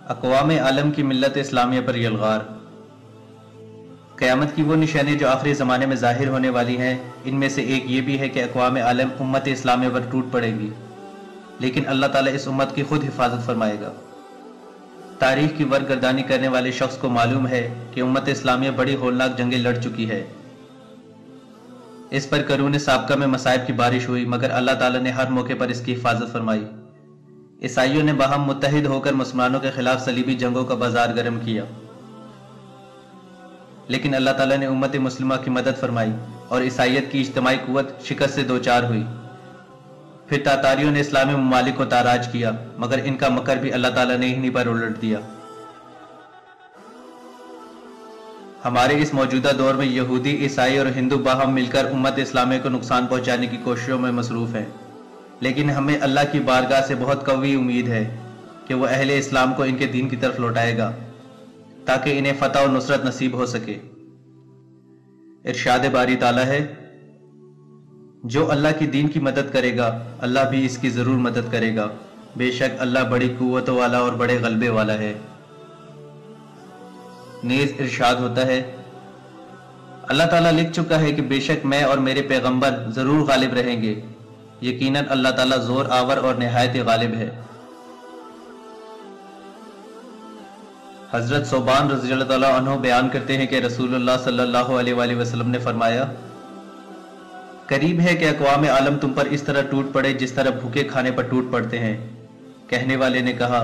اقوام عالم کی ملت اسلامیہ پر یلغار۔ قیامت کی وہ نشانیاں جو آخری زمانے میں ظاہر ہونے والی ہیں، ان میں سے ایک یہ بھی ہے کہ اقوام عالم امت اسلامیہ پر ٹوٹ پڑے گی، لیکن اللہ تعالیٰ اس امت کی خود حفاظت فرمائے گا۔ تاریخ کی ورگردانی کرنے والے شخص کو معلوم ہے کہ امت اسلامیہ بڑی ہولناک جنگیں لڑ چکی ہے۔ اس پر قرون سابقہ میں مصائب کی بارش ہوئی، مگر اللہ تعالیٰ نے ہر موقع پر اس کی حفاظت فرمائی۔ عیسائیوں نے باہم متحد ہو کر مسلمانوں کے خلاف صلیبی جنگوں کا بازار گرم کیا، لیکن اللہ تعالیٰ نے امت مسلمہ کی مدد فرمائی اور عیسائیت کی اجتماعی قوت شکست سے دوچار ہوئی۔ پھر تاتاریوں نے اسلامی ممالک کو تاراج کیا، مگر ان کا مکر بھی اللہ تعالیٰ نے انہی پر الٹ دیا۔ ہمارے اس موجودہ دور میں یہودی، عیسائی اور ہندو باہم مل کر امت اسلامیہ کو نقصان پہنچانے کی کوششوں میں مصروف ہیں، لیکن ہمیں اللہ کی بارگاہ سے بہت قوی امید ہے کہ وہ اہل اسلام کو ان کے دین کی طرف لوٹائے گا تاکہ انہیں فتح اور نصرت نصیب ہو سکے۔ ارشاد باری تعالیٰ ہے، جو اللہ کی دین کی مدد کرے گا اللہ بھی اس کی ضرور مدد کرے گا، بے شک اللہ بڑی قوت والا اور بڑے غلبے والا ہے۔ نیز ارشاد ہوتا ہے، اللہ تعالیٰ لکھ چکا ہے کہ بے شک میں اور میرے پیغمبر ضرور غالب رہیں گے، یقیناً اللہ تعالیٰ زور آور اور نہایت غالب ہے۔ حضرت ثوبان رضی اللہ تعالیٰ عنہ بیان کرتے ہیں کہ رسول اللہ صلی اللہ علیہ وآلہ وسلم نے فرمایا، قریب ہے کہ اقوام عالم تم پر اس طرح ٹوٹ پڑے جس طرح بھوکے کھانے پر ٹوٹ پڑتے ہیں۔ کہنے والے نے کہا،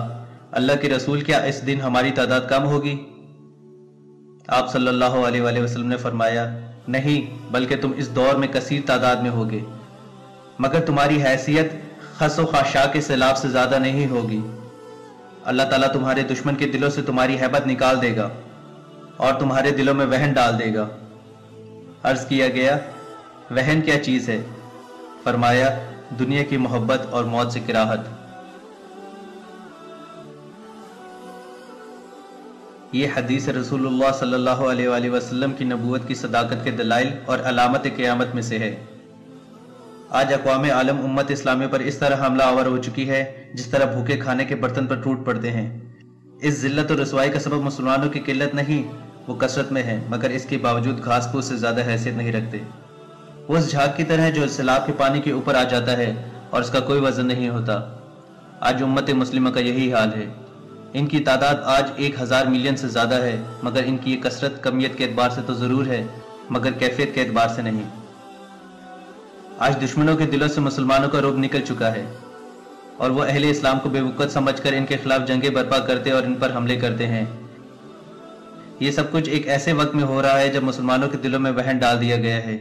اللہ کے رسول، کیا اس دن ہماری تعداد کم ہوگی؟ آپ صلی اللہ علیہ وآلہ وسلم نے فرمایا، نہیں، بلکہ تم اس دور میں کثیر تعداد میں ہوگے، مگر تمہاری حیثیت خس و خاشاک کے سیلاب سے زیادہ نہیں ہوگی۔ اللہ تعالیٰ تمہارے دشمن کے دلوں سے تمہاری ہیبت نکال دے گا اور تمہارے دلوں میں وہن ڈال دے گا۔ عرض کیا گیا، وہن کیا چیز ہے؟ فرمایا، دنیا کی محبت اور موت سے کراہت۔ یہ حدیث رسول اللہ صلی اللہ علیہ وآلہ وسلم کی نبوت کی صداقت کے دلائل اور علامت قیامت میں سے ہے۔ آج اقوام عالم امت اسلامیہ پر اس طرح حملہ آور ہو چکی ہے جس طرح بھوکے کھانے کے برتن پر ٹوٹ پڑتے ہیں۔ اس ذلت اور رسوائی کا سبب مسلمانوں کی قلت نہیں، وہ کثرت میں ہے، مگر اس کے باوجود گھاس پھوس سے زیادہ حیثیت نہیں رکھتے۔ وہ اس جھاگ کی طرح ہے جو سیلاب کے پانی کے اوپر آ جاتا ہے اور اس کا کوئی وزن نہیں ہوتا۔ آج امت مسلمہ کا یہی حال ہے۔ ان کی تعداد آج 1000 ملین سے زیادہ ہے، مگر ان کی یہ کثرت کمیت کے اعتبار سے تو ضرور ہے، مگر کیفیت کے اعتبار سے نہیں۔ آج دشمنوں کے دلوں سے مسلمانوں کا رعب نکل چکا ہے اور وہ اہل اسلام کو بے وقت سمجھ کر ان کے خلاف جنگیں برپا کرتے اور ان پر حملے کرتے ہیں۔ یہ سب کچھ ایک ایسے وقت میں ہو رہا ہے جب مسلمانوں کے دلوں میں وہن ڈال دیا گیا ہے،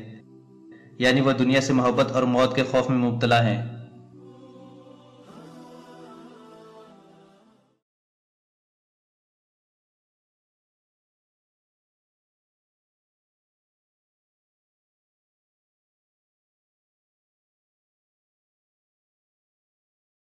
یعنی وہ دنیا سے محبت اور موت کے خوف میں مبتلا ہیں۔